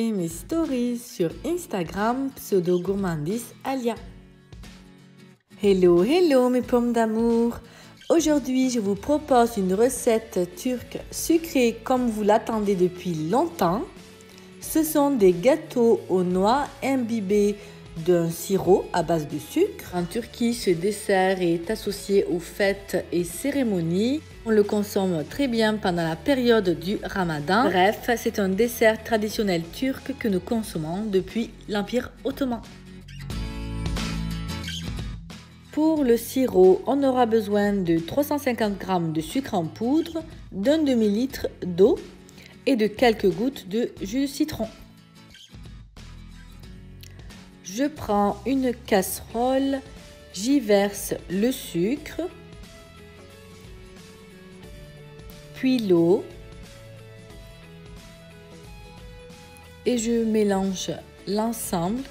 regarder mes stories sur Instagram pseudo gourmandise Alia. Hello, hello mes pommes d'amour. Aujourd'hui, je vous propose une recette turque sucrée comme vous l'attendez depuis longtemps. Ce sont des gâteaux aux noix imbibés d'un sirop à base de sucre. En Turquie, ce dessert est associé aux fêtes et cérémonies. On le consomme très bien pendant la période du Ramadan. Bref, c'est un dessert traditionnel turc que nous consommons depuis l'Empire ottoman. Pour le sirop, on aura besoin de 350 g de sucre en poudre, d'un demi-litre d'eau et de quelques gouttes de jus de citron. Je prends une casserole, j'y verse le sucre, puis l'eau et je mélange l'ensemble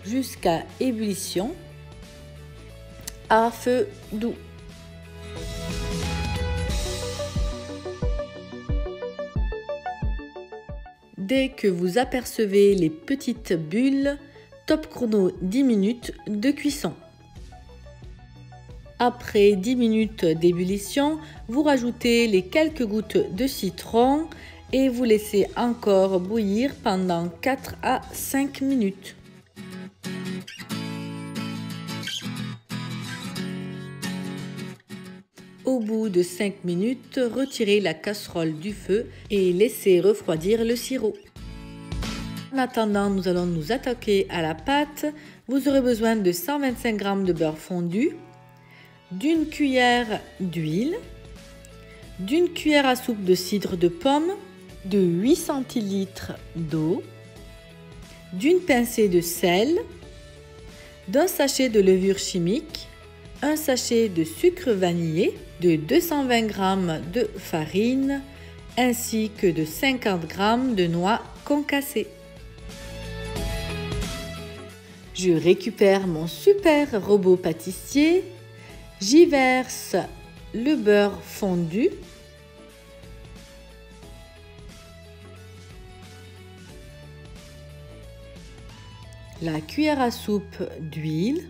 jusqu'à ébullition à feu doux. Dès que vous apercevez les petites bulles, top chrono 10 minutes de cuisson. Après 10 minutes d'ébullition, vous rajoutez les quelques gouttes de citron et vous laissez encore bouillir pendant 4 à 5 minutes. Au bout de 5 minutes, retirez la casserole du feu et laissez refroidir le sirop. En attendant, nous allons nous attaquer à la pâte. Vous aurez besoin de 125 g de beurre fondu, d'une cuillère d'huile, d'une cuillère à soupe de cidre de pomme, de 8 centilitres d'eau, d'une pincée de sel, d'un sachet de levure chimique, un sachet de sucre vanillé, de 220 g de farine ainsi que de 50 g de noix concassées. Je récupère mon super robot pâtissier, j'y verse le beurre fondu, la cuillère à soupe d'huile,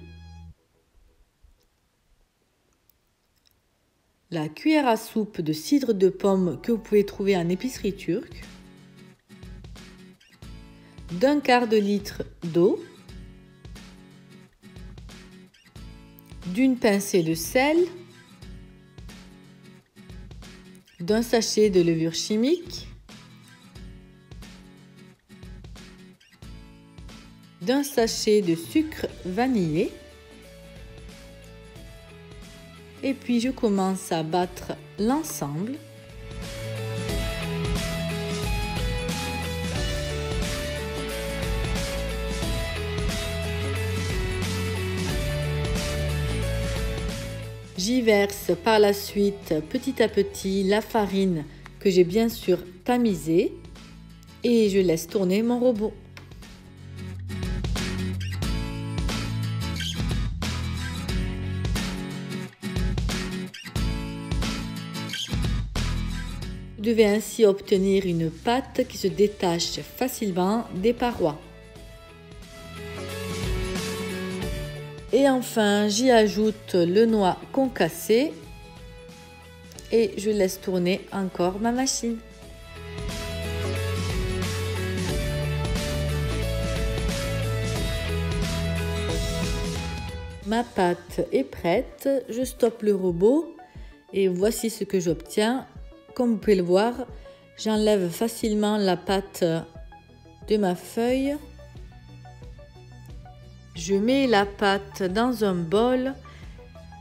la cuillère à soupe de cidre de pomme que vous pouvez trouver en épicerie turque, d'un quart de litre d'eau, d'une pincée de sel, d'un sachet de levure chimique, d'un sachet de sucre vanillé. Et puis je commence à battre l'ensemble. J'y verse par la suite petit à petit la farine que j'ai bien sûr tamisée et je laisse tourner mon robot. Vous devez ainsi obtenir une pâte qui se détache facilement des parois. Et enfin, j'y ajoute le noix concassé et je laisse tourner encore ma machine. Ma pâte est prête, je stoppe le robot et voici ce que j'obtiens. Comme vous pouvez le voir, j'enlève facilement la pâte de ma feuille. Je mets la pâte dans un bol,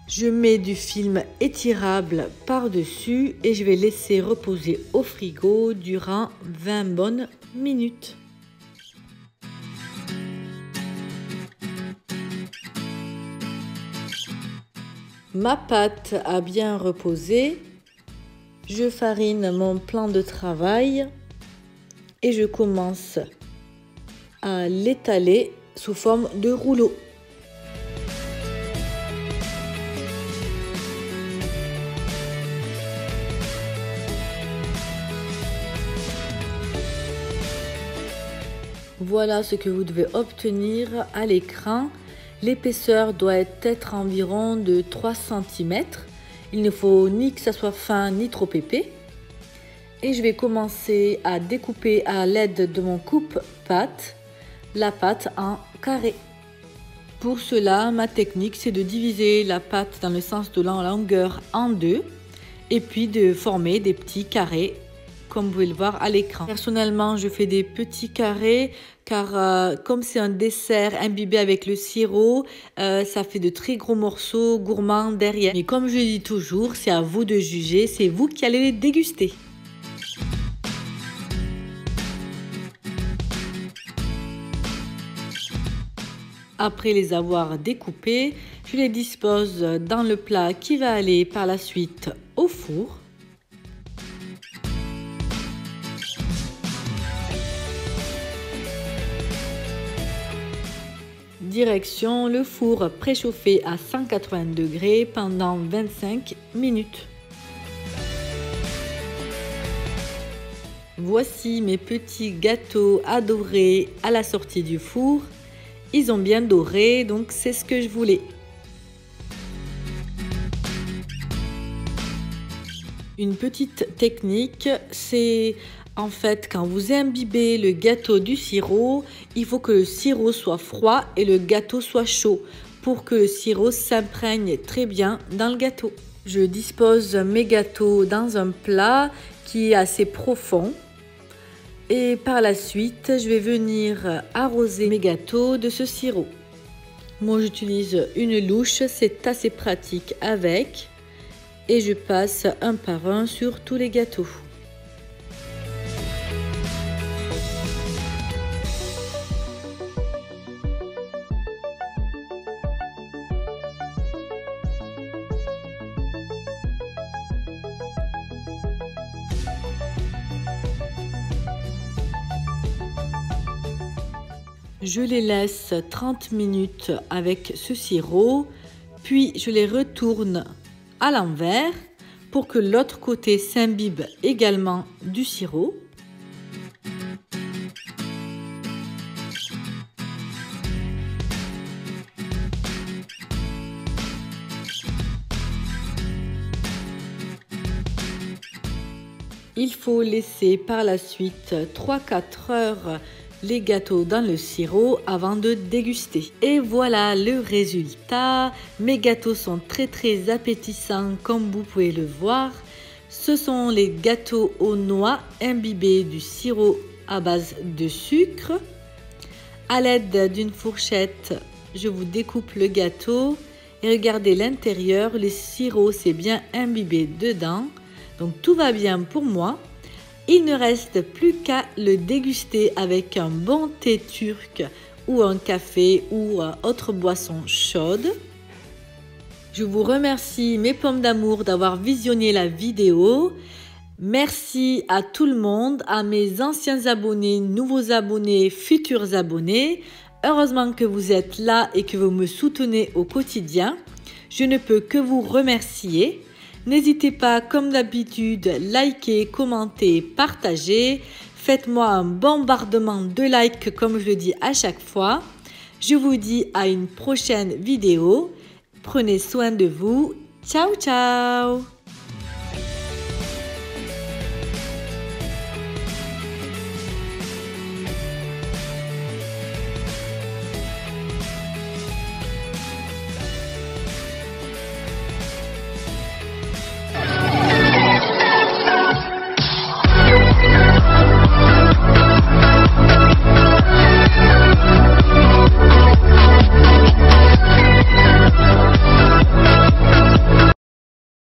je mets du film étirable par-dessus et je vais laisser reposer au frigo durant 20 bonnes minutes. Ma pâte a bien reposé. Je farine mon plan de travail et je commence à l'étaler sous forme de rouleau. Voilà ce que vous devez obtenir à l'écran. L'épaisseur doit être environ de 3 cm. Il ne faut ni que ça soit fin ni trop épais. Et je vais commencer à découper à l'aide de mon coupe-pâte la pâte en carrés. Pour cela, ma technique, c'est de diviser la pâte dans le sens de la longueur en deux et puis de former des petits carrés comme vous pouvez le voir à l'écran. Personnellement, je fais des petits carrés car comme c'est un dessert imbibé avec le sirop, ça fait de très gros morceaux gourmands derrière. Mais comme je dis toujours, c'est à vous de juger, c'est vous qui allez les déguster. Après les avoir découpés, je les dispose dans le plat qui va aller par la suite au four. Direction le four préchauffé à 180 degrés pendant 25 minutes. Voici mes petits gâteaux adorés à la sortie du four. Ils ont bien doré, donc c'est ce que je voulais. Une petite technique, c'est en fait quand vous imbibez le gâteau du sirop, il faut que le sirop soit froid et le gâteau soit chaud pour que le sirop s'imprègne très bien dans le gâteau. Je dispose mes gâteaux dans un plat qui est assez profond. Et par la suite, je vais venir arroser mes gâteaux de ce sirop. Moi, j'utilise une louche, c'est assez pratique avec. Et je passe un par un sur tous les gâteaux. Je les laisse 30 minutes avec ce sirop, puis je les retourne à l'envers pour que l'autre côté s'imbibe également du sirop. Il faut laisser par la suite 3-4 heures les gâteaux dans le sirop avant de déguster. Et voilà le résultat. Mes gâteaux sont très appétissants comme vous pouvez le voir. Ce sont les gâteaux aux noix imbibés du sirop à base de sucre. À l'aide d'une fourchette, je vous découpe le gâteau et regardez l'intérieur, le sirop s'est bien imbibé dedans. Donc tout va bien pour moi. Il ne reste plus qu'à le déguster avec un bon thé turc ou un café ou autre boisson chaude. Je vous remercie mes pommes d'amour d'avoir visionné la vidéo. Merci à tout le monde, à mes anciens abonnés, nouveaux abonnés, futurs abonnés. Heureusement que vous êtes là et que vous me soutenez au quotidien. Je ne peux que vous remercier. N'hésitez pas, comme d'habitude, likez, commentez, partagez. Faites-moi un bombardement de likes comme je le dis à chaque fois. Je vous dis à une prochaine vidéo. Prenez soin de vous. Ciao, ciao!